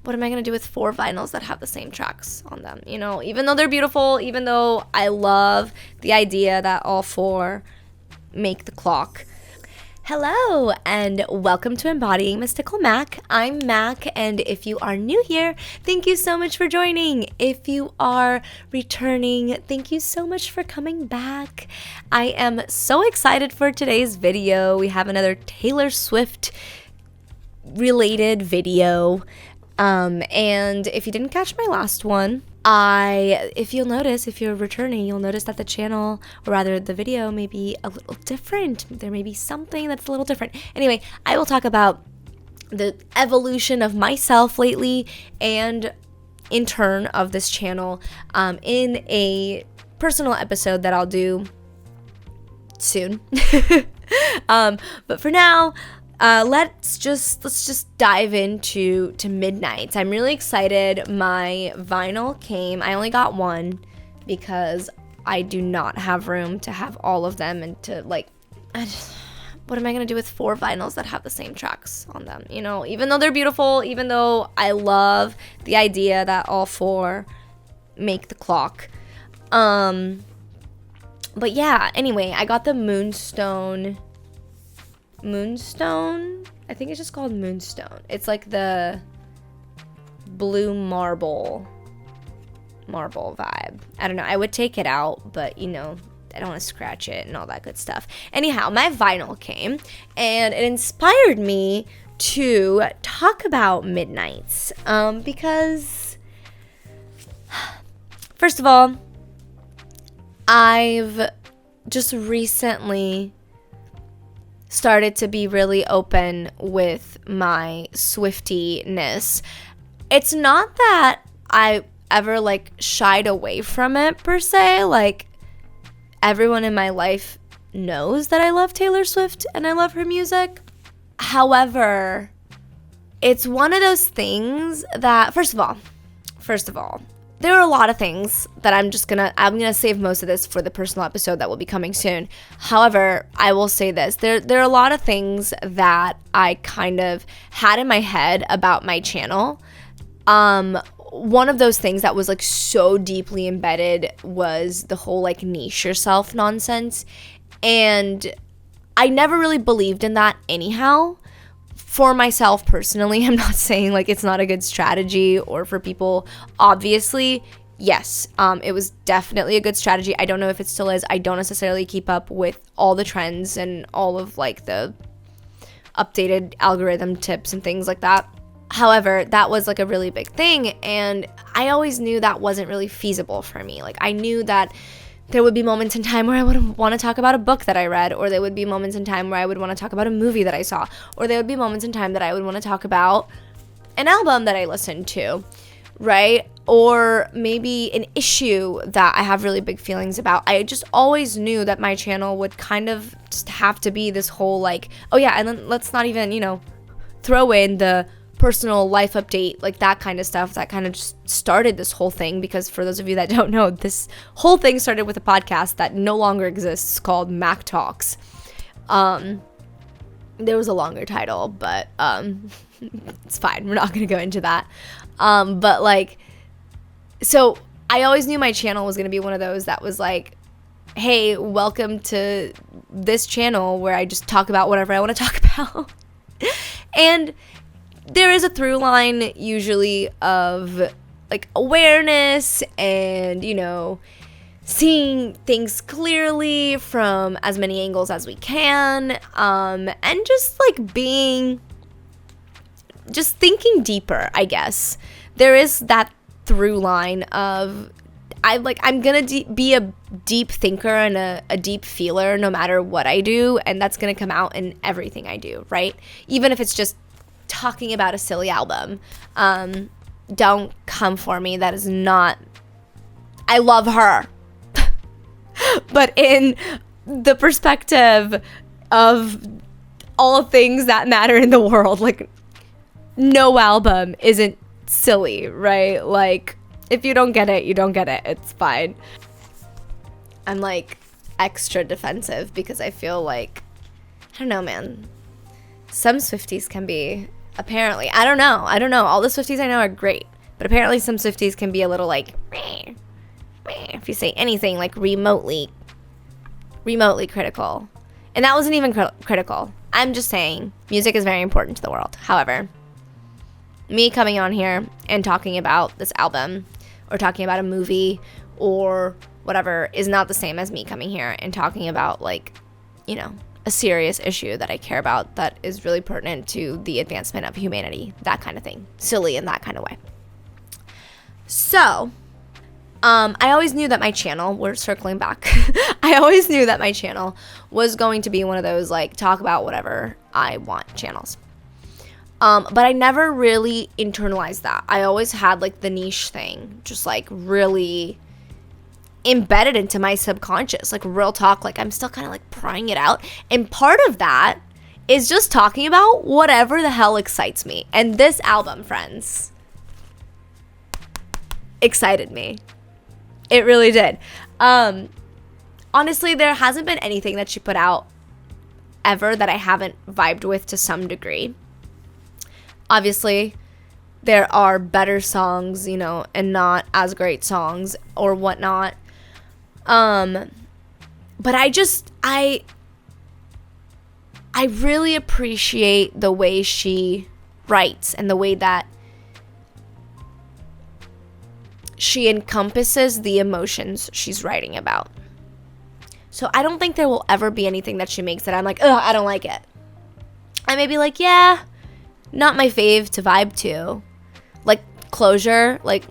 what am I going to do with 4 vinyls that have the same tracks on them? You know, even though they're beautiful, even though I love the idea that all 4 make the clock. Hello, and welcome to Embodying Mystical Mac. I'm Mac, and if you are new here, thank you so much for joining. If you are returning, thank you so much for coming back. I am so excited for today's video. We have another Taylor Swift related video. And if you didn't catch my last one, if you're returning, you'll notice that the channel, or rather the video, may be a little different. There may be something that's a little different. Anyway, I will talk about the evolution of myself lately and in turn of this channel in a personal episode that I'll do soon. But for now, let's just dive into Midnights. I'm really excited. My vinyl came. I only got one because I do not have room to have all of them and to what am I gonna do with 4 vinyls that have the same tracks on them? You know, even though they're beautiful, even though I love the idea that all 4 make the clock. But yeah. Anyway, I got the Moonstone, I think it's just called Moonstone. It's like the blue marble vibe. I don't know, I would take it out, but you know, I don't want to scratch it and all that good stuff. Anyhow, my vinyl came and it inspired me to talk about Midnights because first of all, I've just recently started to be really open with my Swiftie-ness. It's not that I ever shied away from it per se. Everyone in my life knows that I love Taylor Swift and I love her music. However, it's one of those things that first of all, there are a lot of things that I'm gonna save most of this for the personal episode that will be coming soon. However, I will say this. There are a lot of things that I kind of had in my head about my channel. One of those things that was so deeply embedded was the whole niche yourself nonsense. And I never really believed in that anyhow. For myself personally, I'm not saying it's not a good strategy or for people. Obviously, yes, it was definitely a good strategy. I don't know if it still is. I don't necessarily keep up with all the trends and all of the updated algorithm tips and things like that. However, that was a really big thing, and I always knew that wasn't really feasible for me. I knew that there would be moments in time where I would want to talk about a book that I read, or there would be moments in time where I would want to talk about a movie that I saw, or there would be moments in time that I would want to talk about an album that I listened to, right? Or maybe an issue that I have really big feelings about. I just always knew that my channel would kind of just have to be this whole oh yeah, and then let's not even, throw in the personal life update, that kind of stuff that kind of just started this whole thing. Because for those of you that don't know, this whole thing started with a podcast that no longer exists called Mac Talks. There was a longer title, but it's fine, we're not gonna go into that. So I always knew my channel was gonna be one of those that was hey, welcome to this channel where I just talk about whatever I want to talk about. And there is a through line usually of awareness and, seeing things clearly from as many angles as we can, and just thinking deeper, I guess. There is that through line of I'm gonna be a deep thinker and a deep feeler no matter what I do, and that's gonna come out in everything I do, right? Even if it's just talking about a silly album. Don't come for me. That is not... I love her. But in the perspective of all things that matter in the world, no album isn't silly, right? If you don't get it, you don't get it. It's fine. I'm extra defensive because I feel I don't know, man. Some Swifties can be Apparently. I don't know. All the Swifties I know are great. But apparently some Swifties can be a little like, meh, meh, if you say anything like remotely critical. And that wasn't even critical. I'm just saying music is very important to the world. However, me coming on here and talking about this album or talking about a movie or whatever is not the same as me coming here and talking about, like, you know, a serious issue that I care about that is really pertinent to the advancement of humanity, that kind of thing. Silly in that kind of way. So, I always knew that my channel, we're circling back, I always knew that my channel was going to be one of those, like, talk about whatever I want channels. But I never really internalized that. I always had, like, the niche thing, just, like, really embedded into my subconscious, like, real talk. Like, I'm still kind of, like, prying it out. And part of that is just talking about whatever the hell excites me. And this album, friends, excited me. It really did. Honestly, there hasn't been anything that she put out ever that I haven't vibed with to some degree. Obviously, there are better songs, you know, and not as great songs or whatnot. But I really appreciate the way she writes and the way that she encompasses the emotions she's writing about. So I don't think there will ever be anything that she makes that I'm like, ugh, I don't like it. I may be like, yeah, not my fave to vibe to. Like Closure, like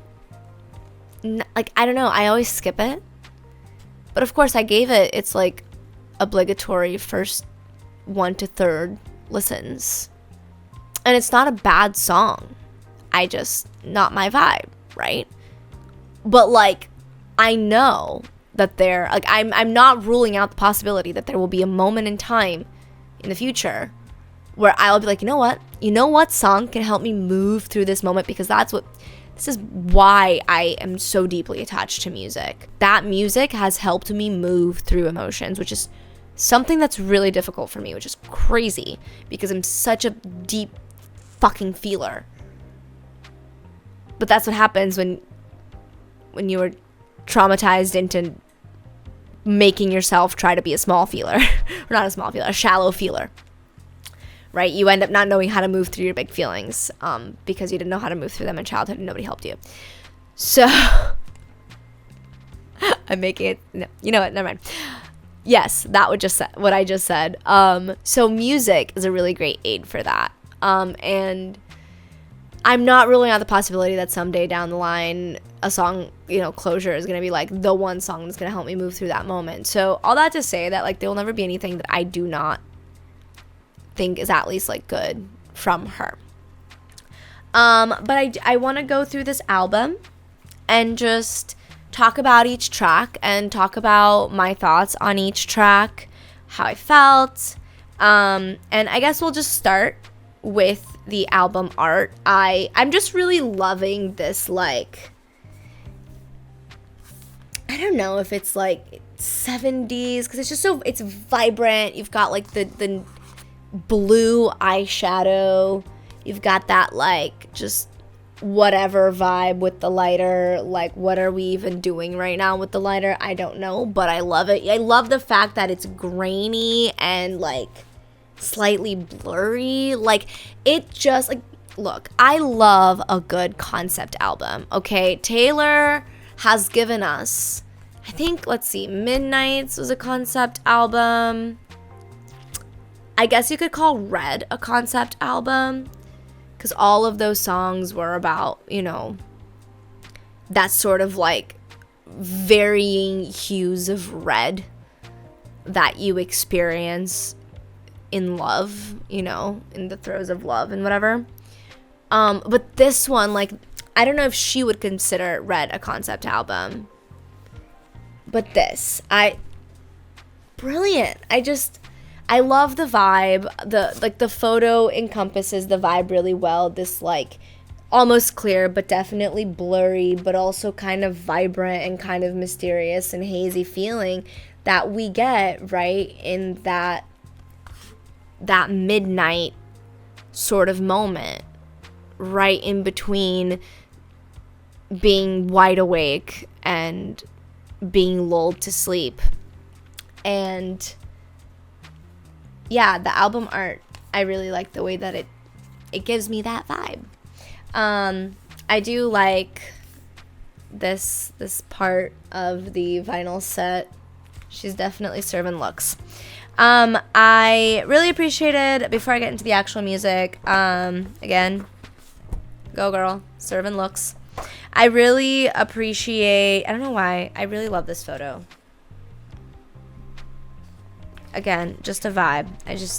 I don't know, I always skip it. But of course I gave it its like obligatory first 1 to 3rd listens. And it's not a bad song. Not my vibe, right? But like, I know that I'm not ruling out the possibility that there will be a moment in time in the future where I'll be like, you know what song can help me move through this moment, because this is why I am so deeply attached to music. That music has helped me move through emotions, which is something that's really difficult for me, which is crazy because I'm such a deep fucking feeler. But that's what happens when you are traumatized into making yourself try to be a small feeler. Or not a small feeler, a shallow feeler. Right? You end up not knowing how to move through your big feelings because you didn't know how to move through them in childhood and nobody helped you. So, I'm making it, no, you know what, never mind. Yes, that would just what I just said. So music is a really great aid for that. And I'm not ruling out the possibility that someday down the line, a song, you know, Closure is going to be like the one song that's going to help me move through that moment. So all that to say that like there will never be anything that I do not think is at least like good from her. But I want to go through this album and just talk about each track and talk about my thoughts on each track, how I felt. And I guess we'll just start with the album art. I'm just really loving this, like, I don't know if it's like 70s, because it's just so, it's vibrant. You've got like the blue eyeshadow. You've got that like just whatever vibe with the lighter. Like, what are we even doing right now with the lighter? I don't know, but I love it. I love the fact that it's grainy and like slightly blurry. Like, it just, like, look, I love a good concept album, okay? Taylor has given us, I think, let's see, Midnights was a concept album. I guess you could call Red a concept album, because all of those songs were about, you know, that sort of like varying hues of red that you experience in love, you know, in the throes of love and whatever. But this one, like, I don't know if she would consider Red a concept album, but this, brilliant. I love the vibe. The photo encompasses the vibe really well. This like almost clear, but definitely blurry, but also kind of vibrant and kind of mysterious and hazy feeling that we get right in that midnight sort of moment, right in between being wide awake and being lulled to sleep. And yeah, the album art, I really like the way that it gives me that vibe. I do like this part of the vinyl set. She's definitely serving looks. I really appreciated, before I get into the actual music, again, go girl, serving looks. I really appreciate, I don't know why, I really love this photo. Again, just a vibe.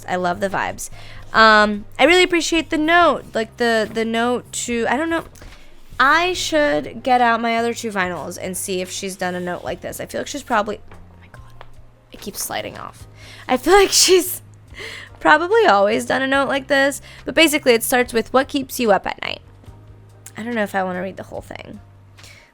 I love the vibes. I really appreciate the note, like the note to, I don't know, I should get out my other 2 vinyls and see if she's done a note like this. I feel like she's probably, oh my god, it keeps sliding off. I feel like she's probably always done a note like this, but basically it starts with, what keeps you up at night? I don't know if I want to read the whole thing.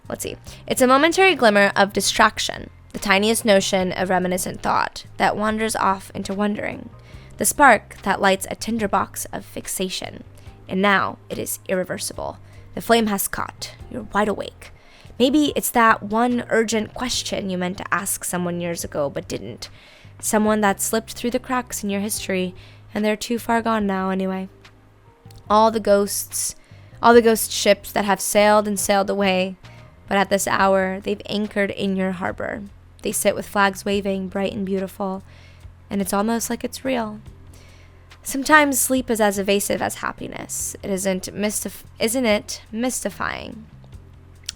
Let's see. It's a momentary glimmer of distraction, the tiniest notion of reminiscent thought that wanders off into wondering, the spark that lights a tinderbox of fixation. And now it is irreversible. The flame has caught. You're wide awake. Maybe it's that one urgent question you meant to ask someone years ago but didn't. Someone that slipped through the cracks in your history, and they're too far gone now anyway. All the ghost ships that have sailed and sailed away, but at this hour they've anchored in your harbor. They sit with flags waving, bright and beautiful, and it's almost like it's real. Sometimes sleep is as evasive as happiness. Isn't it mystifying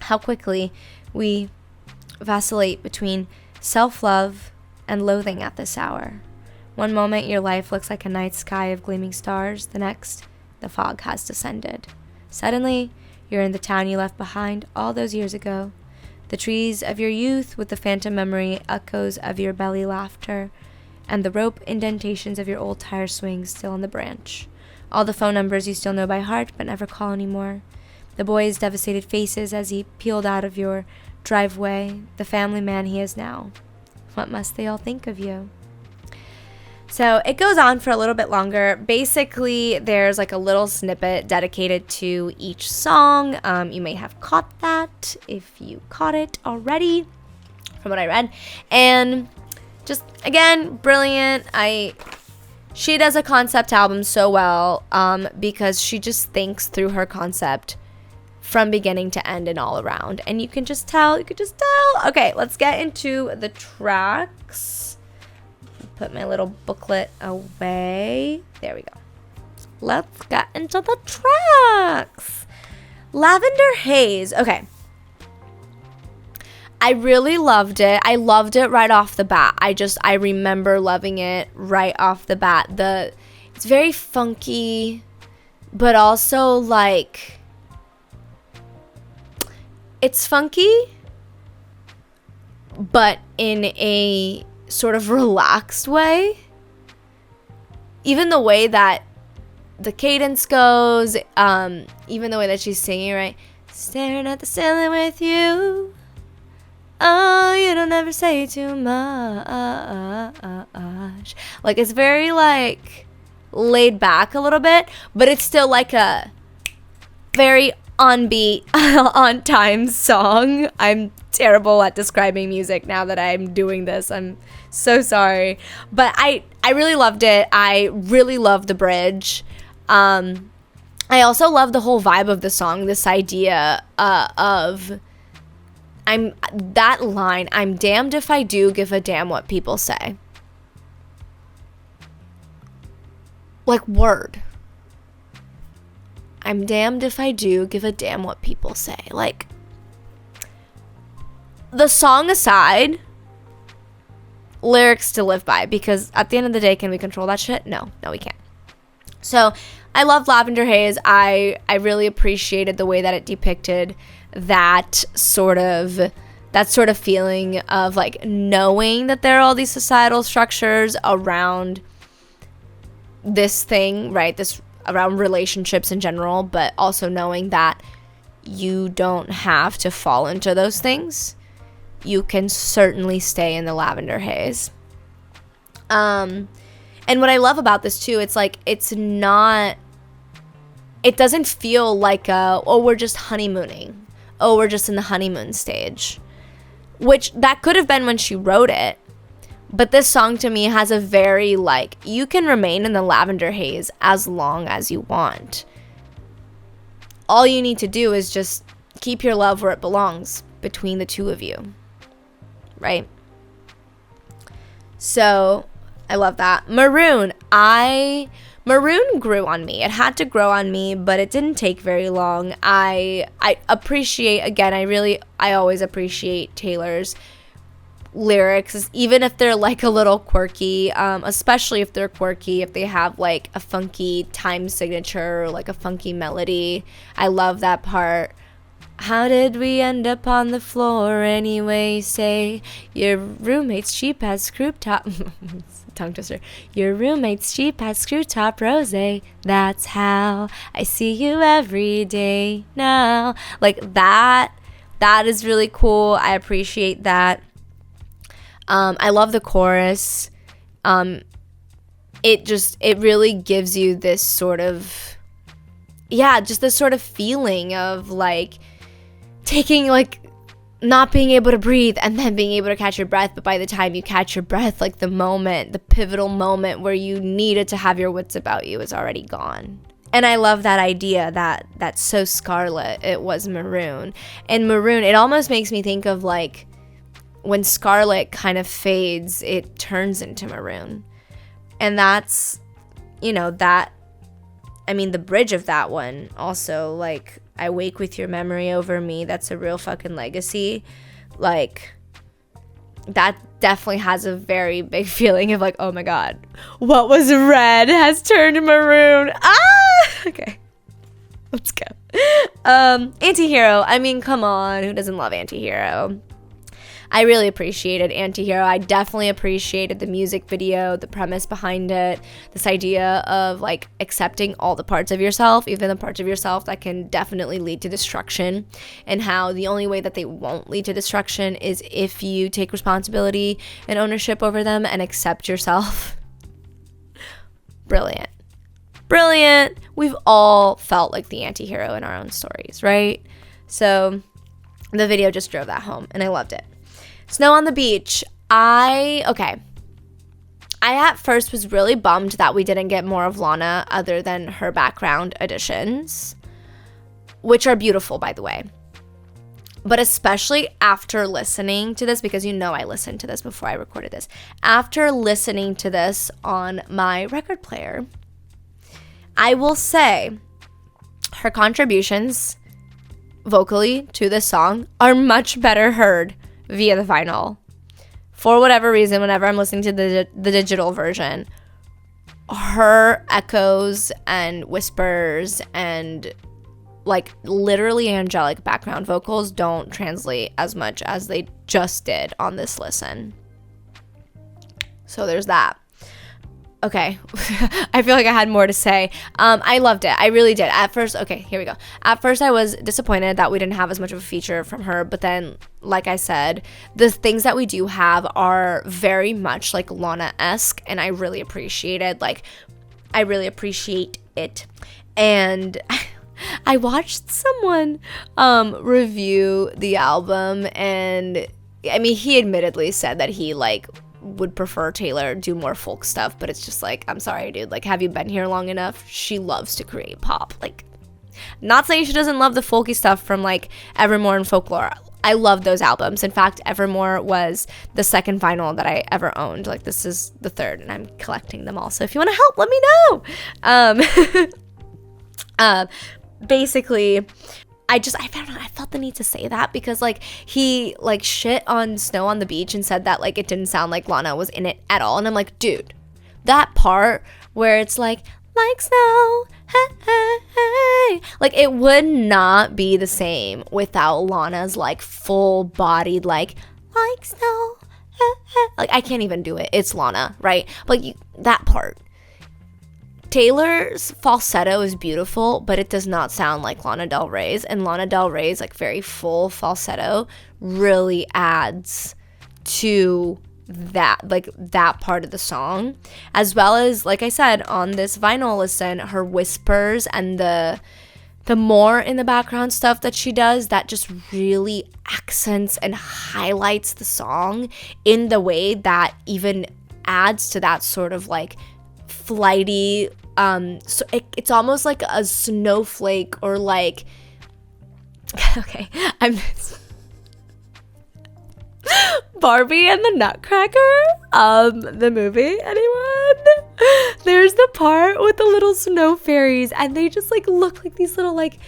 how quickly we vacillate between self-love and loathing at this hour? One moment your life looks like a night sky of gleaming stars, the next, the fog has descended. Suddenly, you're in the town you left behind all those years ago. The trees of your youth with the phantom memory echoes of your belly laughter, and the rope indentations of your old tire swings still on the branch. All the phone numbers you still know by heart but never call anymore. The boy's devastated faces as he peeled out of your driveway, the family man he is now. What must they all think of you? So it goes on for a little bit longer. Basically, there's like a little snippet dedicated to each song. You may have caught that if you caught it already from what I read. And just, again, brilliant. She does a concept album so well because she just thinks through her concept from beginning to end and all around. And you can just tell. Okay, let's get into the tracks. Put my little booklet away. There we go. Let's get into the tracks. Lavender Haze. Okay. I really loved it. I loved it right off the bat. I remember loving it right off the bat. It's very funky, but also like, it's funky, but in a sort of relaxed way. Even the way that the cadence goes, even the way that she's singing, right? Staring at the ceiling with you. Oh, you don't ever say too much. Like, it's very like laid back a little bit, but it's still like a very on beat, on time song. I'm terrible at describing music now that I'm doing this. I'm so sorry. But I really loved it. I really love the bridge. I also love the whole vibe of the song. This idea of that line, I'm damned if I do give a damn what people say. Like, word. I'm damned if I do give a damn what people say. Like, the song aside, lyrics to live by, because at the end of the day, can we control that shit? No, we can't. So I love Lavender Haze. I really appreciated the way that it depicted that sort of feeling of like knowing that there are all these societal structures around this thing, right? This around relationships in general, but also knowing that you don't have to fall into those things. You can certainly stay in the lavender haze. And what I love about this too, it's like, it's not it doesn't feel like we're just honeymooning. Oh, we're just in the honeymoon stage. Which that could have been when she wrote it. But this song to me has a very like, you can remain in the lavender haze as long as you want. All you need to do is just keep your love where it belongs between the two of you. Right? So, I love that. Maroon grew on me. It had to grow on me, but it didn't take very long. I appreciate, again, I always appreciate Taylor's lyrics, even if they're like a little quirky, especially if they're quirky, if they have like a funky time signature or like a funky melody. I love that part. How did we end up on the floor anyway? Say your roommate's cheap has screw top tongue twister. Your roommate's cheap has screw top rosé. That's how I see you every day now. Like that is really cool. I appreciate that. I love the chorus. It really gives you this sort of, just this sort of feeling of like taking, like, not being able to breathe and then being able to catch your breath. But by the time you catch your breath, like the pivotal moment where you needed to have your wits about you is already gone. And I love that idea that's so Scarlet, it was maroon. And maroon, it almost makes me think of like, when Scarlet kind of fades, it turns into maroon. And that's, the bridge of that one also, like, I wake with your memory over me. That's a real fucking legacy. Like, that definitely has a very big feeling of like, oh my God, what was red has turned maroon. Okay. Let's go. Antihero. I mean, come on. Who doesn't love Antihero? I really appreciated Antihero. I definitely appreciated the music video, the premise behind it, this idea of like accepting all the parts of yourself, even the parts of yourself that can definitely lead to destruction, and how the only way that they won't lead to destruction is if you take responsibility and ownership over them and accept yourself. Brilliant. Brilliant. We've all felt like the antihero in our own stories, right? So the video just drove that home and I loved it. Snow on the Beach. I at first was really bummed that we didn't get more of Lana other than her background additions, which are beautiful, by the way. But especially after listening to this, because I listened to this before I recorded this. After listening to this on my record player, I will say her contributions vocally to this song are much better heard via the vinyl. For whatever reason, whenever I'm listening to the digital version, her echoes and whispers and like literally angelic background vocals don't translate as much as they just did on this listen. So there's that. Okay. I feel like I had more to say. I loved it. I really did. At first, okay, here we go. At first, I was disappointed that we didn't have as much of a feature from her. But then, like I said, the things that we do have are very much like Lana-esque. And I really appreciate it. Like, I really appreciate it. And I watched someone review the album. And, I mean, he admittedly said that he, like, would prefer Taylor do more folk stuff, but it's just like, I'm sorry, dude, like, have you been here long enough? She loves to create pop. Like, not saying she doesn't love the folky stuff from like Evermore and Folklore. I love those albums. In fact, Evermore was the second vinyl that I ever owned. Like, this is the third and I'm collecting them all, so if you want to help, let me know. Basically, I don't know, I felt the need to say that because like he like shit on Snow on the Beach and said that like it didn't sound like Lana was in it at all. And I'm like, dude, that part where it's like snow, hey, hey, hey, like it would not be the same without Lana's like full bodied like snow, hey, hey. Like I can't even do it. It's Lana, right? But that part. Taylor's falsetto is beautiful, but it does not sound like Lana Del Rey's, and Lana Del Rey's like very full falsetto really adds to that part of the song, as well as, like I said, on this vinyl listen, her whispers and the more in the background stuff that she does that just really accents and highlights the song in the way that even adds to that sort of like flighty, so it's almost like a snowflake, or like, okay, I'm Barbie and the Nutcracker, the movie, anyone? There's the part with the little snow fairies, and they just like look like these little like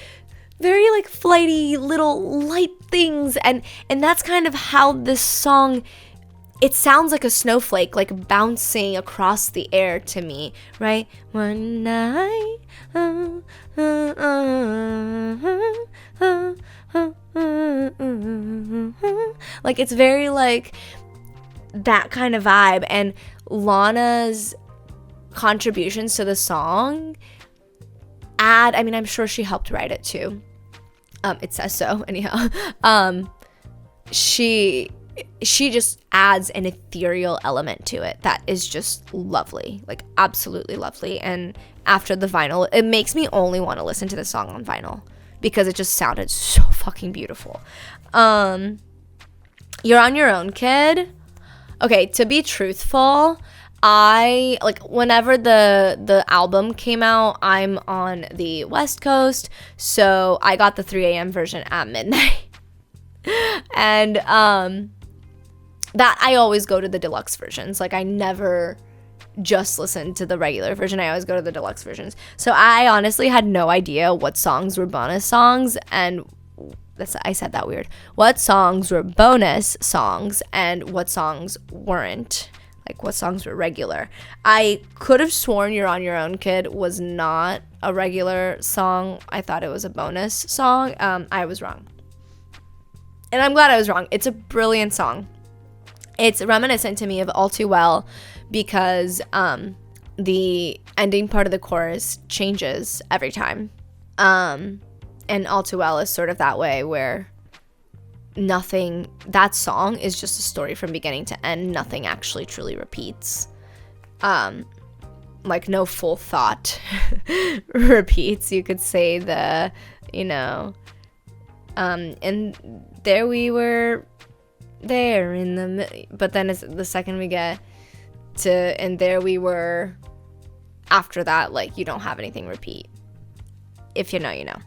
very like flighty little light things, and that's kind of how this song, it sounds like a snowflake like bouncing across the air to me, right? One night, like it's very like that kind of vibe. And Lana's contributions to the song add, I mean, I'm sure she helped write it too, it says so anyhow, she just adds an ethereal element to it that is just lovely, like absolutely lovely. And after the vinyl, it makes me only want to listen to the song on vinyl because it just sounded so fucking beautiful. You're on Your Own, Kid. Okay, to be truthful, I like whenever the album came out, I'm on the West Coast, so I got the 3 a.m. version at midnight. And that I always go to the deluxe versions. Like I never just listen to the regular version. I always go to the deluxe versions. So I honestly had no idea what songs were bonus songs, and I said that weird. What songs were bonus songs and what songs weren't. Like what songs were regular. I could have sworn You're on Your Own, Kid was not a regular song. I thought it was a bonus song. I was wrong. And I'm glad I was wrong. It's a brilliant song. It's reminiscent to me of All Too Well because the ending part of the chorus changes every time. And All Too Well is sort of that way where that song is just a story from beginning to end. Nothing actually truly repeats. Like no full thought repeats. You could say and there we were there in the, but then it's the second we get to, and there we were after that, like you don't have anything repeat. If you know, you know.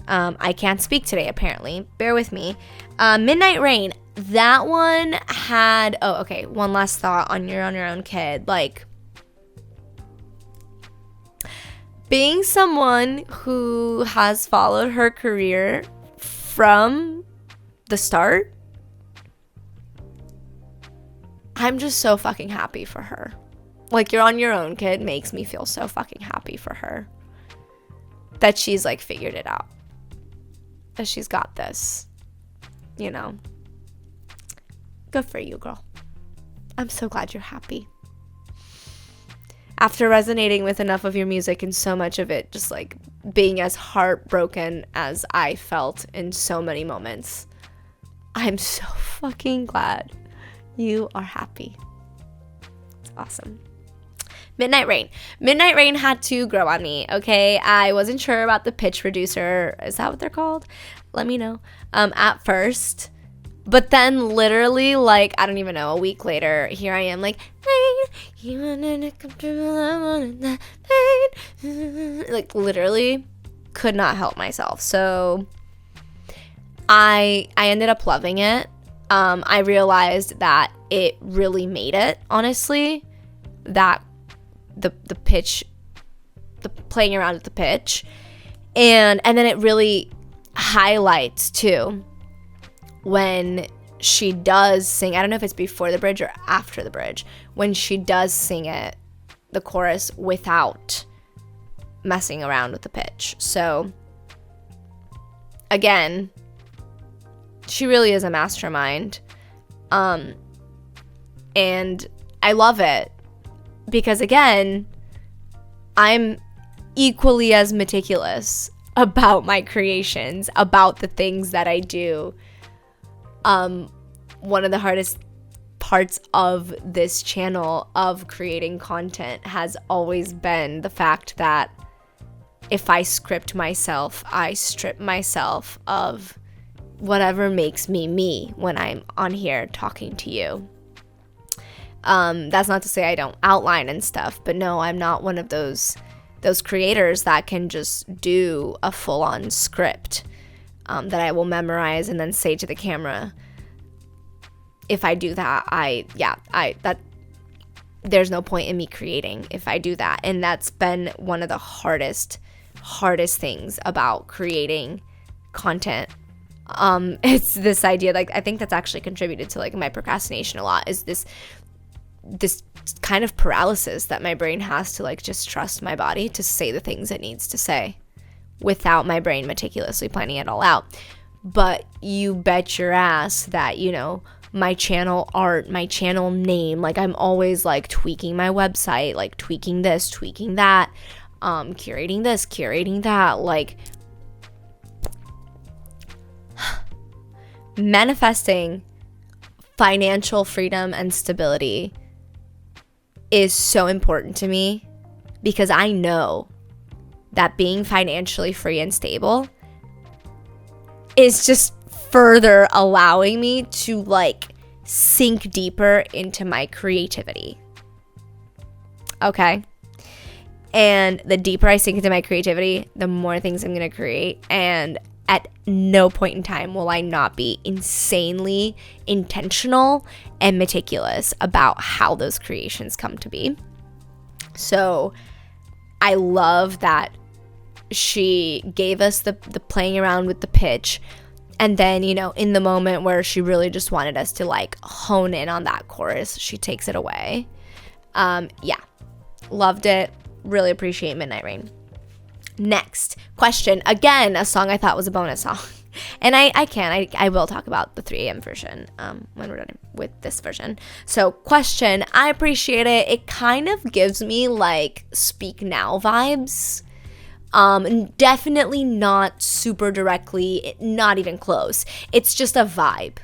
I can't speak today, apparently. Bear with me. Midnight Rain. That one had... Oh, okay. One last thought on You're on Your Own, Kid. Like, being someone who has followed her career from the start, I'm just so fucking happy for her. Like, You're on Your Own, Kid makes me feel so fucking happy for her. That she's, like, figured it out. That she's got this. You know. Good for you, girl. I'm so glad you're happy. After resonating with enough of your music and so much of it just, like, being as heartbroken as I felt in so many moments, I'm so fucking glad you are happy. It's awesome. Midnight Rain. Midnight Rain had to grow on me, okay? I wasn't sure about the pitch reducer. Is that what they're called? Let me know. At first. But then literally, like, I don't even know, a week later, here I am, like, like, literally could not help myself. So I ended up loving it. I realized that it really made it, honestly, that the pitch, the playing around with the pitch, and then it really highlights too when she does sing. I don't know if it's before the bridge or after the bridge, when she does sing it, the chorus, without messing around with the pitch. So again, she really is a mastermind, and I love it. Because again, I'm equally as meticulous about my creations, about the things that I do. One of the hardest parts of this channel of creating content has always been the fact that if I script myself, I strip myself of whatever makes me me when I'm on here talking to you. That's not to say I don't outline and stuff, but no, I'm not one of those creators that can just do a full-on script that I will memorize and then say to the camera. If I do that, there's no point in me creating if I do that. And that's been one of the hardest things about creating content. It's this idea, like, I think that's actually contributed to like my procrastination a lot, is this kind of paralysis that my brain has to like just trust my body to say the things it needs to say without my brain meticulously planning it all out. But you bet your ass that, you know, my channel art, my channel name, like I'm always like tweaking my website, like tweaking this, tweaking that, curating this, curating that, like manifesting financial freedom and stability is so important to me, because I know that being financially free and stable is just further allowing me to like sink deeper into my creativity. Okay? And the deeper I sink into my creativity, the more things I'm going to create. And at no point in time will I not be insanely intentional and meticulous about how those creations come to be. So I love that she gave us the playing around with the pitch. And then, you know, in the moment where she really just wanted us to like hone in on that chorus, she takes it away. Yeah, loved it. Really appreciate Midnight Rain. Next question. Again, a song I thought was a bonus song. And I will talk about the 3 a.m. version when we're done with this version. So question, I appreciate it. It kind of gives me like Speak Now vibes. Definitely not super directly, not even close. It's just a vibe.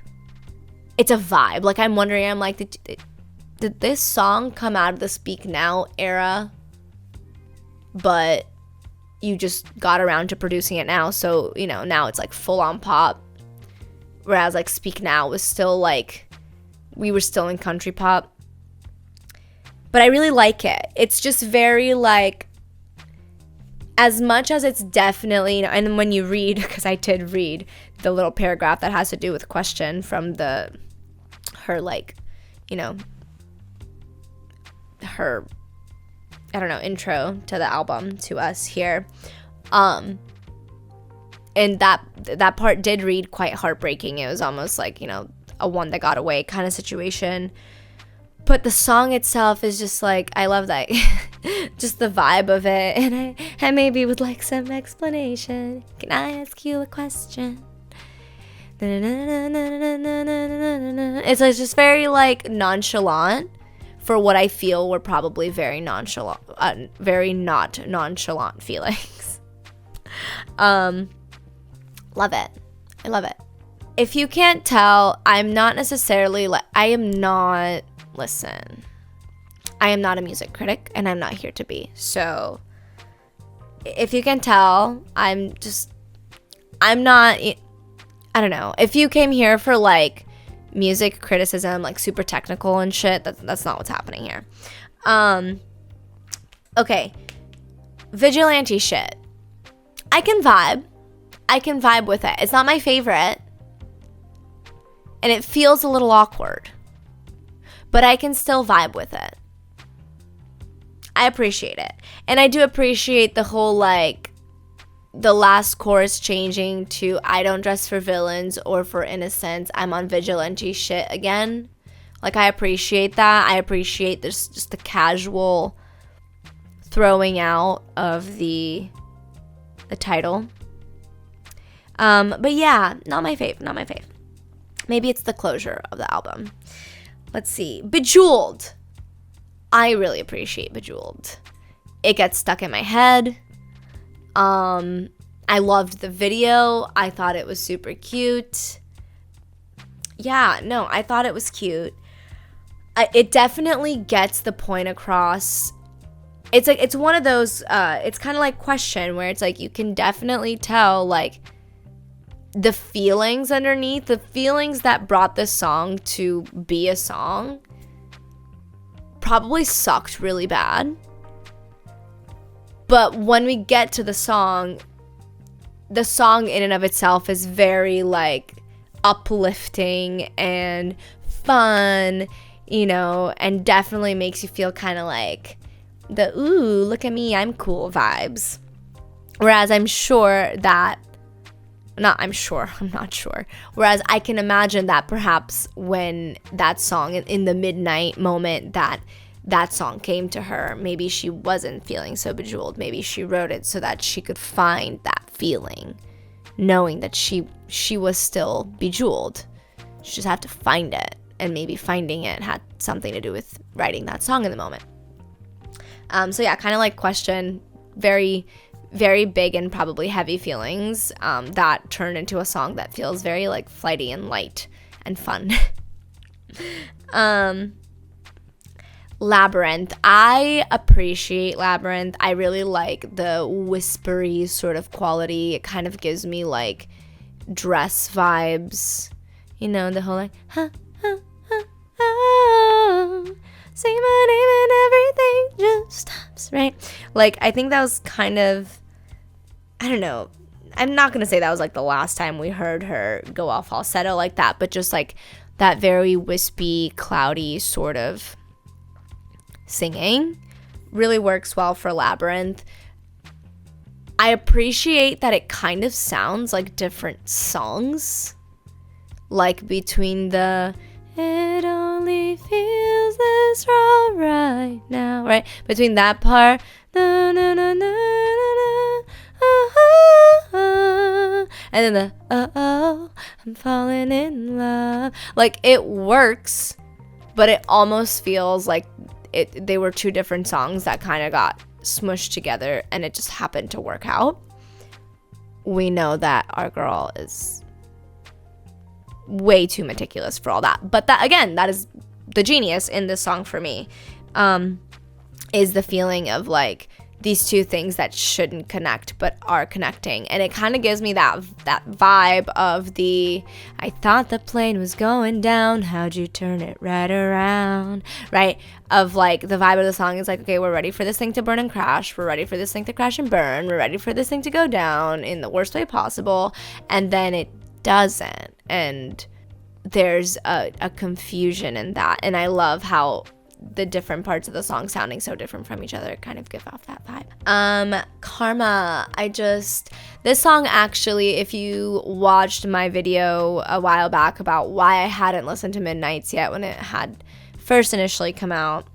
It's a vibe. Like I'm wondering, I'm like, did this song come out of the Speak Now era? But you just got around to producing it now, so you know now it's like full on pop, whereas like Speak Now was still like, we were still in country pop. But I really like it. It's just very like, as much as it's definitely, you know, and when you read, because I did read the little paragraph that has to do with question from her like, you know, her, I don't know, intro to the album to us here. And that part did read quite heartbreaking. It was almost like, you know, a one that got away kind of situation. But the song itself is just like, I love that, just the vibe of it. And I maybe would like some explanation. Can I ask you a question? It's just very like nonchalant for what I feel were probably very nonchalant, very not nonchalant feelings. Love it. I love it. If you can't tell, I'm not necessarily like, I am not a music critic, and I'm not here to be. So if you can tell, I'm not, I don't know. If you came here for like music criticism, like super technical and shit, that's not what's happening here. Okay. Vigilante shit. I can vibe with it. It's not my favorite. And it feels a little awkward. But I can still vibe with it. I appreciate it. And I do appreciate the whole, like, the last chorus changing to I don't dress for villains or for innocents. I'm on vigilante shit again. Like, I appreciate that. I appreciate this, just the casual throwing out of the title. But yeah, not my fave. Maybe it's the closure of the album. Let's see. Bejeweled. I really appreciate Bejeweled. It gets stuck in my head. I loved the video. I thought it was super cute. Yeah, no, I thought it was cute. it definitely gets the point across. It's like, it's one of those, it's kind of like Question, where it's like you can definitely tell like the feelings underneath, the feelings that brought this song to be a song probably sucked really bad. But when we get to the song in and of itself is very like uplifting and fun, you know, and definitely makes you feel kind of like the ooh, look at me, I'm cool vibes. Whereas I'm not sure. Whereas I can imagine that perhaps when that song, in the midnight moment that song came to her, maybe she wasn't feeling so bejeweled. Maybe she wrote it so that she could find that feeling, knowing that she was still bejeweled. She just had to find it, and maybe finding it had something to do with writing that song in the moment. So yeah, kind of like Question, very, very big and probably heavy feelings that turn into a song that feels very like flighty and light and fun. Labyrinth. I appreciate Labyrinth. I really like the whispery sort of quality. It kind of gives me like Dress vibes. You know, the whole like, huh, huh, huh, oh, say my name and everything just stops, right? Like, I think that was kind of, I don't know. I'm not going to say that was like the last time we heard her go all falsetto like that, but just like that very wispy, cloudy sort of singing really works well for Labyrinth. I appreciate that it kind of sounds like different songs, like between the it only feels this right now, right? Between that part, na, na, na, na, na, na, and then the oh, I'm falling in love. Like, it works, but it almost feels like they were two different songs that kind of got smushed together, and it just happened to work out. We know that our girl is way too meticulous for all that, but that, again, that is the genius in this song for me, is the feeling of like these two things that shouldn't connect but are connecting. And it kind of gives me that vibe of the I thought the plane was going down, how'd you turn it right around, right? Of like the vibe of the song is like, okay, we're ready for this thing to burn and crash, we're ready for this thing to crash and burn, we're ready for this thing to go down in the worst way possible, and then it doesn't, and there's a confusion in that. And I love how the different parts of the song sounding so different from each other kind of give off that vibe. Karma. This song, actually, if you watched my video a while back about why I hadn't listened to Midnights yet when it had first initially come out,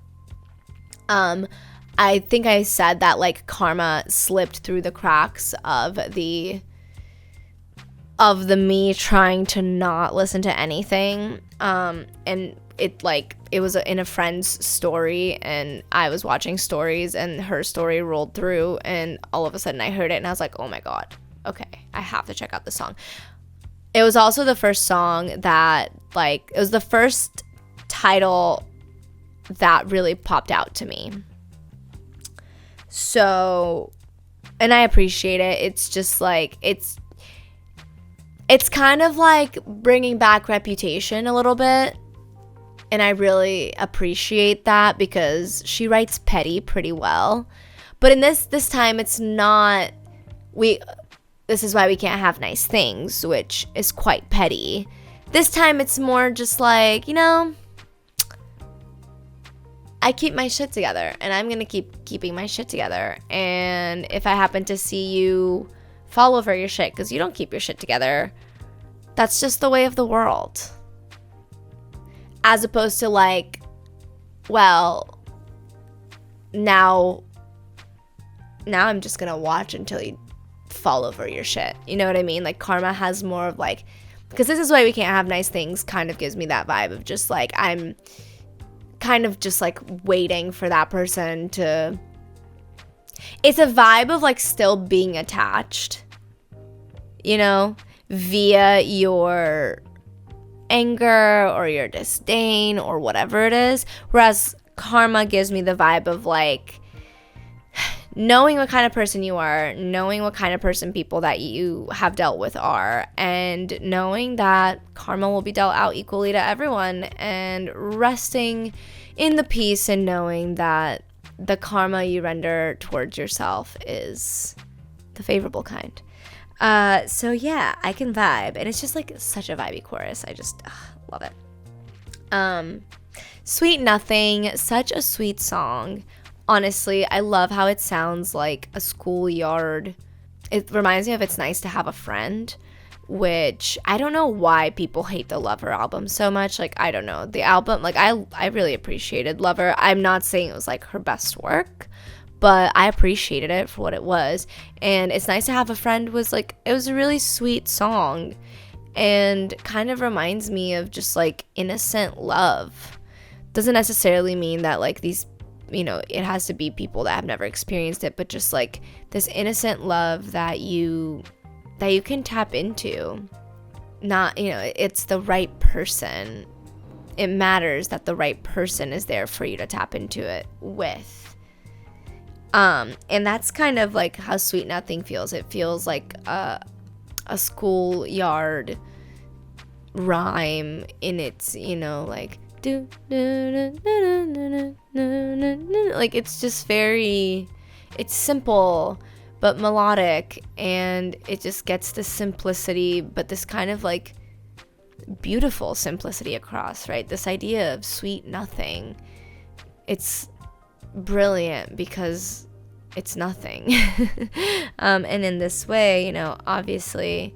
I think I said that like Karma slipped through the cracks of the me trying to not listen to anything, and it was in a friend's story, and I was watching stories, and her story rolled through, and all of a sudden I heard it, and I was like, oh my god, okay, I have to check out this song. It was also the first song that, like, it was the first title that really popped out to me. So, and I appreciate it. It's just like, it's kind of like bringing back Reputation a little bit. And I really appreciate that because she writes petty pretty well. But in this time, it's not, this is why we can't have nice things, which is quite petty. This time, it's more just like, you know, I keep my shit together, and I'm going to keep keeping my shit together. And if I happen to see you fall over your shit because you don't keep your shit together, that's just the way of the world. As opposed to like, well, now I'm just gonna watch until you fall over your shit. You know what I mean? Like, Karma has more of like, because this is why we can't have nice things kind of gives me that vibe of just like, I'm kind of just like waiting for that person to, it's a vibe of like still being attached, you know, via your anger or your disdain or whatever it is. Whereas karma gives me the vibe of like knowing what kind of person you are, knowing what kind of person people that you have dealt with are, and knowing that karma will be dealt out equally to everyone, and resting in the peace and knowing that the karma you render towards yourself is the favorable kind. So yeah, I can vibe, and it's just like such a vibey chorus. I just love it. Sweet Nothing, such a sweet song. Honestly, I love how it sounds like a schoolyard. It reminds me of It's Nice to Have a Friend, which I don't know why people hate the Lover album so much. Like, I don't know. The album, like, I really appreciated Lover. I'm not saying it was like her best work, but I appreciated it for what it was. And It's Nice to Have a Friend was like, it was a really sweet song and kind of reminds me of just like innocent love. Doesn't necessarily mean that like these, you know, it has to be people that have never experienced it, but just like this innocent love that you can tap into. Not, you know, it's the right person. It matters that the right person is there for you to tap into it with. And that's kind of like how Sweet Nothing feels. It feels like a schoolyard rhyme in its, you know, like like it's just very, it's simple but melodic, and it just gets the simplicity but this kind of like beautiful simplicity across, right? This idea of sweet nothing, it's brilliant because it's nothing. And in this way, you know, obviously,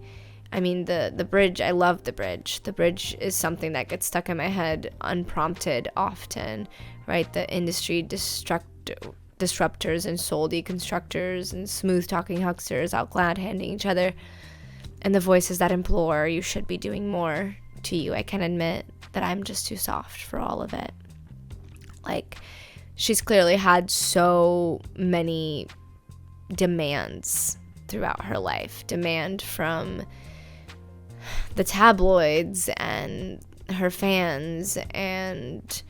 I mean, the bridge, I love the bridge. The bridge is something that gets stuck in my head unprompted often, right? The industry disruptors and soul deconstructors and smooth-talking hucksters out glad-handing each other, and the voices that implore you should be doing more to you. I can admit that I'm just too soft for all of it. Like, she's clearly had so many demands throughout her life. Demand from the tabloids and her fans and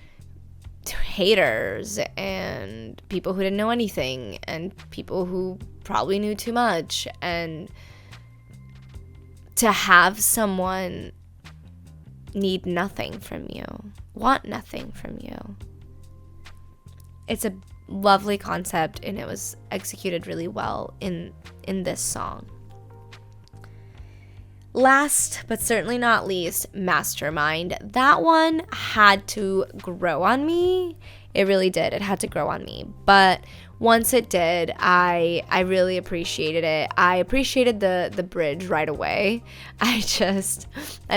haters and people who didn't know anything and people who probably knew too much, and to have someone need nothing from you, want nothing from you. It's a lovely concept, and it was executed really well in this song. Last but certainly not least, Mastermind. That one had to grow on me. It really did. It had to grow on me. But once it did, I really appreciated it. I appreciated the bridge right away. I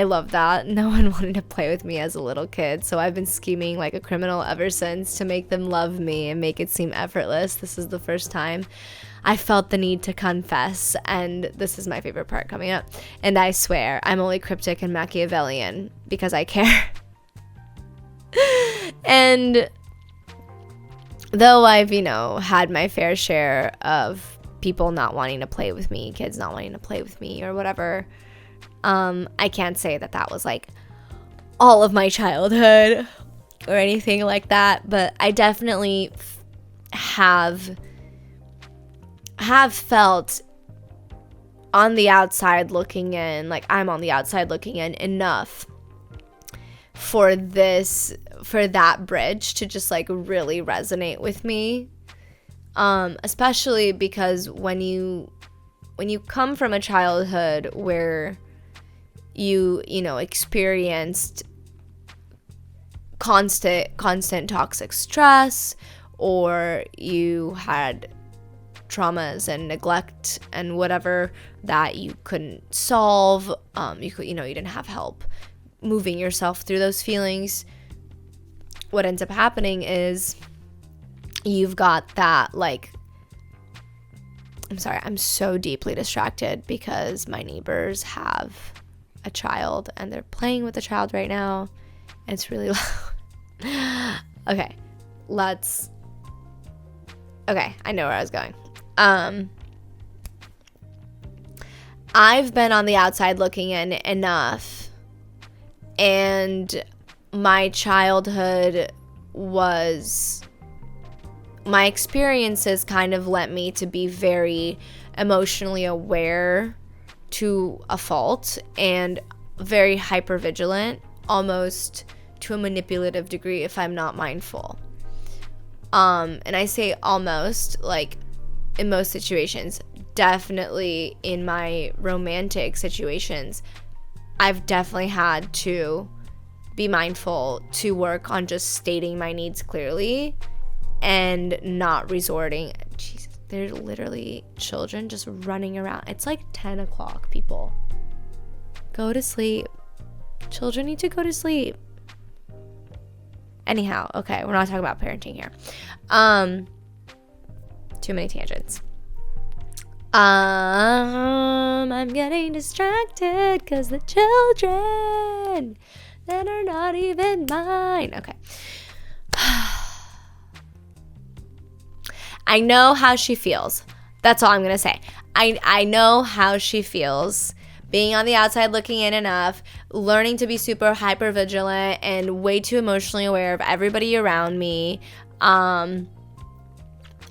love that. No one wanted to play with me as a little kid, so I've been scheming like a criminal ever since to make them love me and make it seem effortless. This is the first time I felt the need to confess, and this is my favorite part coming up. And I swear, I'm only cryptic and Machiavellian because I care. And though I've, you know, had my fair share of people not wanting to play with me, kids not wanting to play with me or whatever, I can't say that that was like all of my childhood or anything like that, but I definitely have felt on the outside looking in, like I'm on the outside looking in enough for that bridge to just like really resonate with me, especially because when you come from a childhood where you know experienced constant toxic stress, or you had traumas and neglect and whatever that you couldn't solve, you didn't have help moving yourself through those feelings, what ends up happening is you've got that, like, I'm sorry, I'm so deeply distracted because my neighbors have a child and they're playing with the child right now and it's really loud. Okay, I know where I was going. I've been on the outside looking in enough And my childhood was, my experiences kind of led me to be very emotionally aware to a fault and very hypervigilant, almost to a manipulative degree if I'm not mindful. And I say almost, like in most situations. Definitely in my romantic situations, I've definitely had to be mindful to work on just stating my needs clearly and not resorting. Jesus, there's literally children just running around. It's like 10 o'clock, people. Go to sleep. Children need to go to sleep. Anyhow, okay, we're not talking about parenting here. Too many tangents. I'm getting distracted because the children that are not even mine. Okay. I know how she feels. That's all I'm going to say. I know how she feels being on the outside looking in enough, learning to be super hyper vigilant and way too emotionally aware of everybody around me.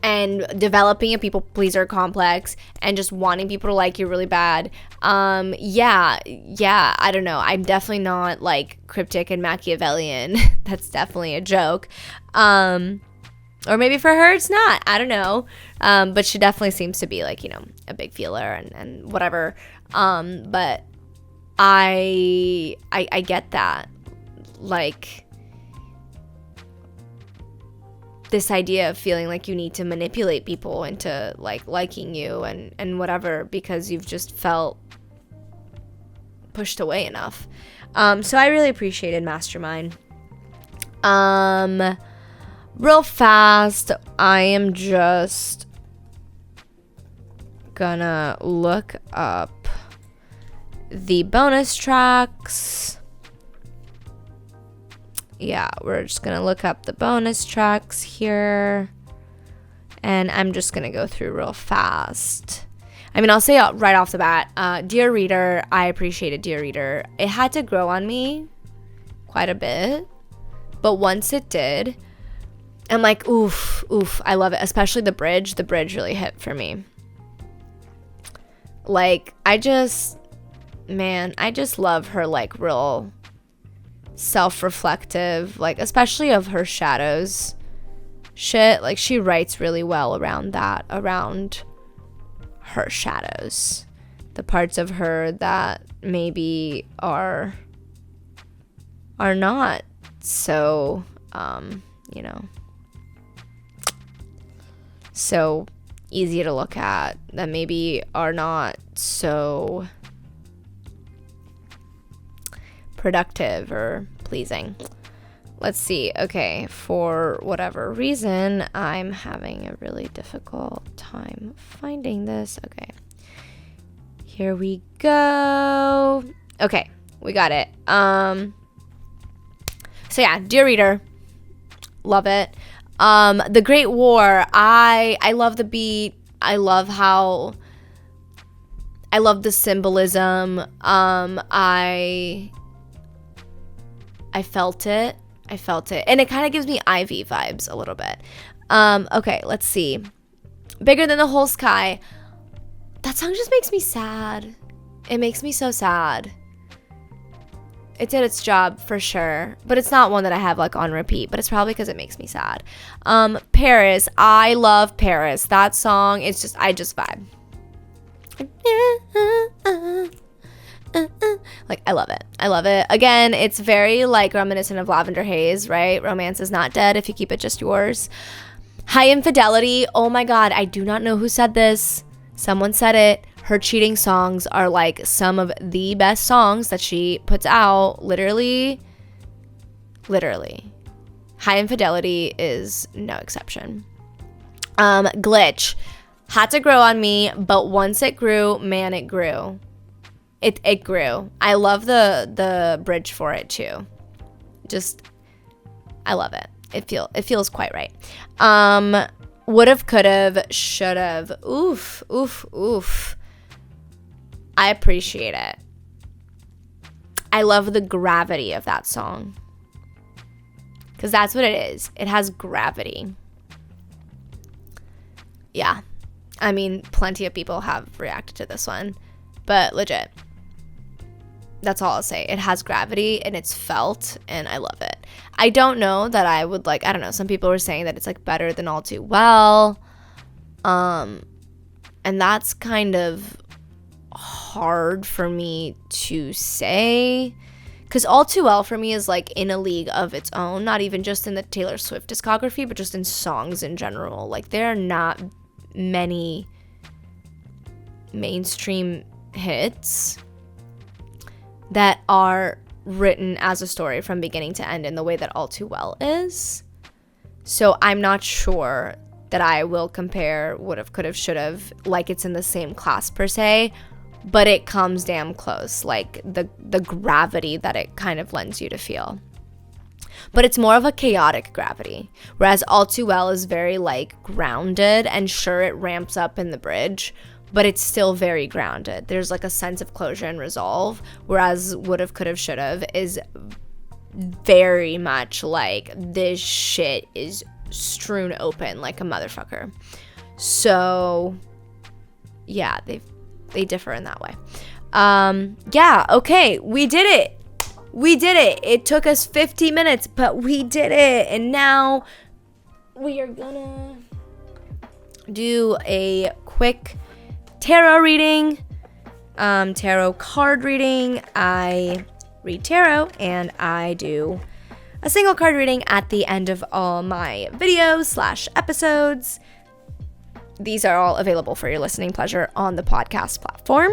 And developing a people pleaser complex and just wanting people to like you really bad. Yeah, I don't know. I'm definitely not like cryptic and Machiavellian. That's definitely a joke. Or maybe for her it's not. I don't know. But she definitely seems to be like, you know, a big feeler and whatever. But I get that. Like, this idea of feeling like you need to manipulate people into like liking you and whatever because you've just felt pushed away enough. So I really appreciated Mastermind. Real fast, I am just gonna look up the bonus tracks. Yeah, we're just going to look up the bonus tracks here. And I'm just going to go through real fast. I mean, I'll say right off the bat, Dear Reader, I appreciated Dear Reader. It had to grow on me quite a bit. But once it did, I'm like, oof, I love it. Especially the bridge. The bridge really hit for me. Like, I just love her, like, real self-reflective, like, especially of her shadows shit. Like, she writes really well around her shadows, the parts of her that maybe are not so you know, so easy to look at, that maybe are not so productive or pleasing. Let's see. Okay, for whatever reason, I'm having a really difficult time finding this. Okay, here we go. Okay, we got it. So yeah, Dear Reader, love it. The Great War, I love the beat. I love the symbolism. I felt it. And it kind of gives me Ivy vibes a little bit. Okay, let's see. Bigger Than the Whole Sky. That song just makes me sad. It makes me so sad. It did its job for sure. But it's not one that I have like on repeat. But it's probably because it makes me sad. Paris. I love Paris. That song, I just vibe. Like, I love it. Again, it's very like reminiscent of Lavender Haze, right? Romance is not dead if you keep it just yours. High Infidelity. Oh my god, I do not know who said this. Someone said it. Her cheating songs are like some of the best songs that she puts out. Literally. High Infidelity is no exception. Glitch. Had to grow on me, but once it grew, man, it grew. It grew. I love the bridge for it too. Just, I love it. It feels quite right. Would've, could've, should've. Oof. I appreciate it. I love the gravity of that song. Because that's what it is. It has gravity. Yeah. I mean, plenty of people have reacted to this one. But legit. That's all I'll say. It has gravity and it's felt and I love it. I don't know that I would like, I don't know. Some people were saying that it's like better than All Too Well. And that's kind of hard for me to say. Because All Too Well for me is like in a league of its own, not even just in the Taylor Swift discography, but just in songs in general. Like there are not many mainstream hits that are written as a story from beginning to end in the way that All Too Well is. So I'm not sure that I will compare Would've, Could've, Should've like it's in the same class per se. But it comes damn close, like the gravity that it kind of lends you to feel. But it's more of a chaotic gravity, whereas All Too Well is very like grounded, and sure it ramps up in the bridge, but it's still very grounded. There's like a sense of closure and resolve, whereas Would've, Could've, Should've is very much like this shit is strewn open like a motherfucker. So yeah, they differ in that way. Yeah, okay, we did it. It took us 50 minutes, but we did it. And now we are gonna do a quick tarot reading, tarot card reading. I read tarot and I do a single card reading at the end of all my videos / episodes. These are all available for your listening pleasure on the podcast platform.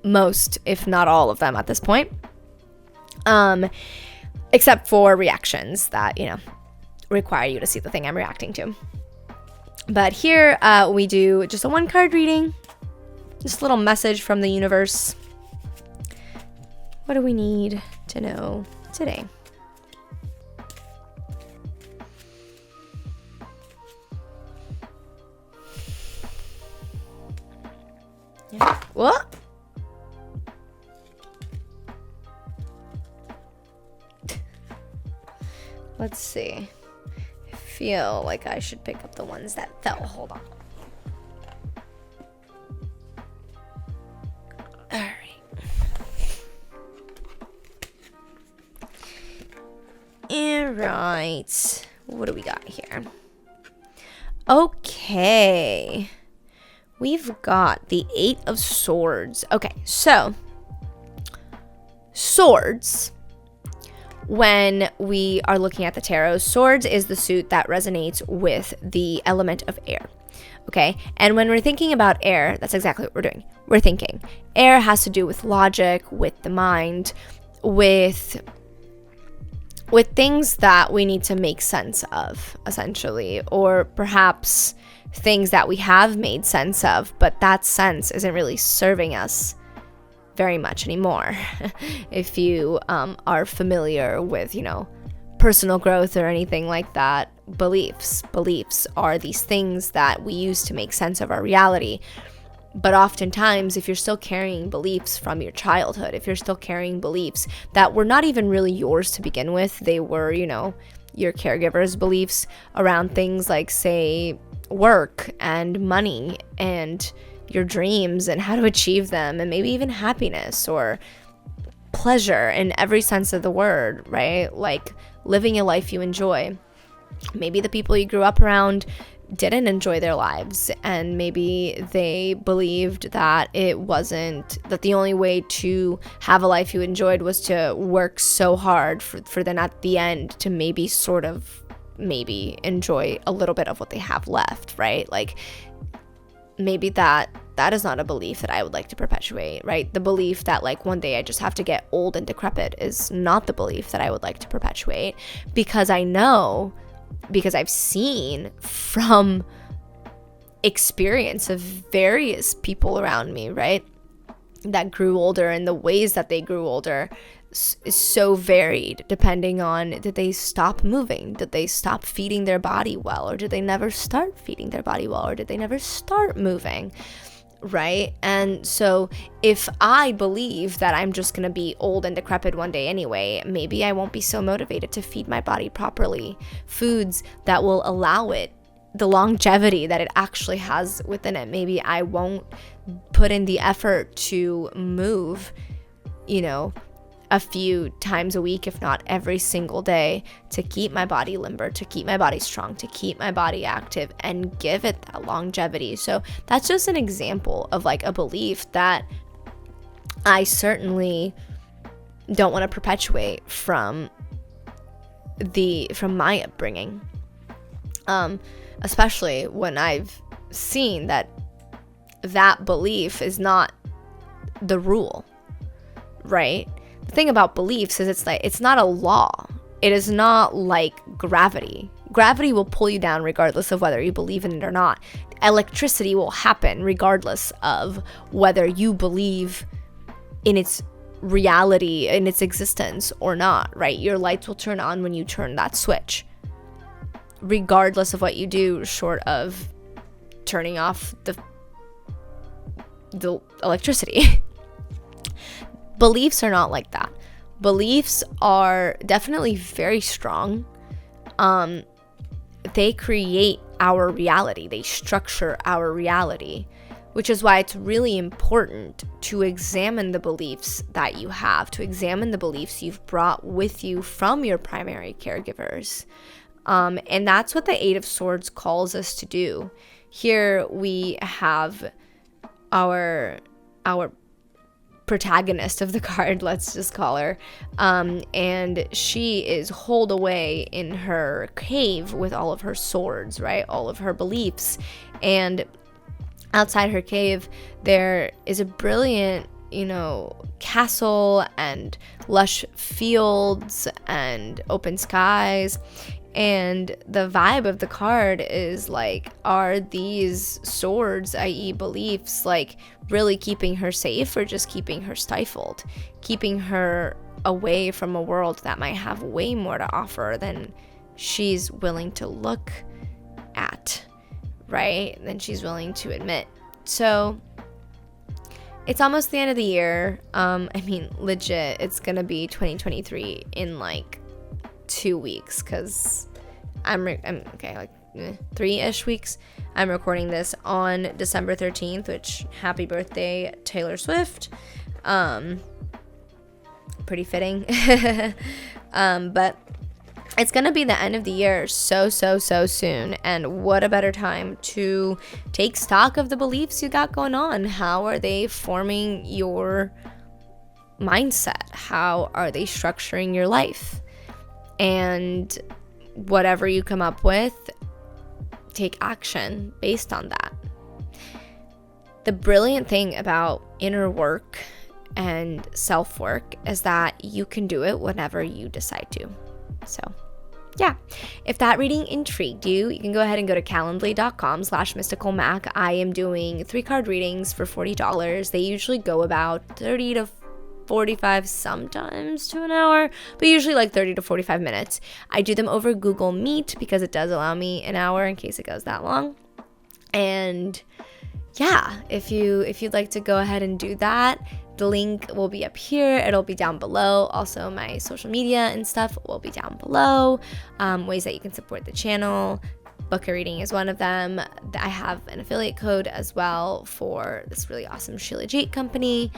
Most, if not all of them at this point. Except for reactions that, require you to see the thing I'm reacting to. But here we do just a one card reading. Just a little message from the universe. What do we need to know today? Yeah. What? Let's see. I feel like I should pick up the ones that fell. Hold on. All right. All right. What do we got here? Okay. We've got the 8 of Swords. Okay, so swords, when we are looking at the tarot, swords is the suit that resonates with the element of air. Okay, and when we're thinking about air, that's exactly what we're doing. We're thinking. Air has to do with logic, with the mind, with things that we need to make sense of, essentially, or perhaps things that we have made sense of, but that sense isn't really serving us very much anymore. If you are familiar with, personal growth or anything like that, beliefs are these things that we use to make sense of our reality. But oftentimes, if you're still carrying beliefs from your childhood, if you're still carrying beliefs that were not even really yours to begin with, they were, your caregiver's beliefs around things like, say, work and money and your dreams and how to achieve them, and maybe even happiness or pleasure in every sense of the word, right? Like living a life you enjoy. Maybe the people you grew up around didn't enjoy their lives, and maybe they believed that that the only way to have a life you enjoyed was to work so hard for then at the end to maybe enjoy a little bit of what they have left, right? Like maybe that is not a belief that I would like to perpetuate, right? The belief that like one day I just have to get old and decrepit is not the belief that I would like to perpetuate, because I've seen from experience of various people around me, right, that grew older, and the ways that they grew older is so varied depending on, did they stop moving? Did they stop feeding their body well? Or did they never start feeding their body well? Or did they never start moving? right? And so if I believe that I'm just going to be old and decrepit one day anyway, maybe I won't be so motivated to feed my body properly foods that will allow it the longevity that it actually has within it. Maybe I won't put in the effort to move, a few times a week, if not every single day, to keep my body limber, to keep my body strong, to keep my body active and give it that longevity. So that's just an example of like a belief that I certainly don't want to perpetuate from my upbringing. Especially when I've seen that belief is not the rule, right? The thing about beliefs is it's not a law. It is not like gravity. Gravity will pull you down regardless of whether you believe in it or not. Electricity will happen regardless of whether you believe in its reality, in its existence or not, right? Your lights will turn on when you turn that switch, regardless of what you do, short of turning off the electricity. Beliefs are not like that. Beliefs are definitely very strong. They create our reality. They structure our reality, which is why it's really important to examine the beliefs that you have, to examine the beliefs you've brought with you from your primary caregivers. And that's what the Eight of Swords calls us to do. Here we have our protagonist of the card, let's just call her, and she is holed away in her cave with all of her swords, right? All of her beliefs. And outside her cave, there is a brilliant, castle and lush fields and open skies. And the vibe of the card is like, are these swords, i.e. beliefs, like really keeping her safe or just keeping her stifled? Keeping her away from a world that might have way more to offer than she's willing to look at, right? Than she's willing to admit. So it's almost the end of the year. Legit, it's gonna be 2023 in like 2 weeks, because I'm 3-ish weeks. I'm recording this on December 13th, which happy birthday Taylor Swift. Pretty fitting. But it's gonna be the end of the year so soon, and what a better time to take stock of the beliefs you got going on. How are they forming your mindset? How are they structuring your life? And whatever you come up with, take action based on that. The brilliant thing about inner work and self-work is that you can do it whenever you decide to. So yeah, if that reading intrigued you, you can go ahead and go to calendly.com/mysticalmac. I am doing 3-card readings for $40. They usually go about 30 to 45, sometimes to an hour, but usually like 30 to 45 minutes. I do them over Google Meet because it does allow me an hour in case it goes that long. And yeah, if you'd like to go ahead and do that, the link will be up here. It'll be down below. Also, my social media and stuff will be down below. Ways that you can support the channel. Book a reading is one of them. I have an affiliate code as well for this really awesome Shilajit company,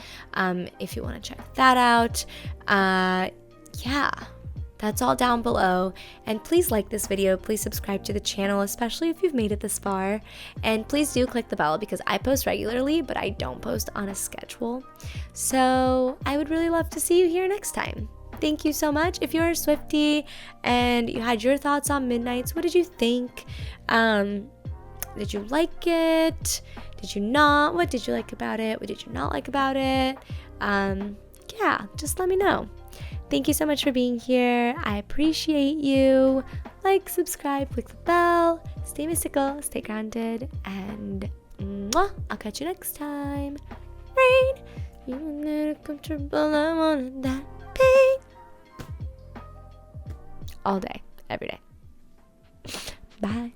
if you want to check that out. Yeah, that's all down below. And please like this video. Please subscribe to the channel, especially if you've made it this far. And please do click the bell because I post regularly, but I don't post on a schedule. So I would really love to see you here next time. Thank you so much. If you're a Swiftie and you had your thoughts on Midnights, what did you think? Did you like it? Did you not? What did you like about it? What did you not like about it? Yeah, just let me know. Thank you so much for being here. I appreciate you. Like, subscribe, click the bell. Stay mystical, stay grounded, and I'll catch you next time. Rain, you a little comfortable, I wanted that pain. All day, every day. Bye.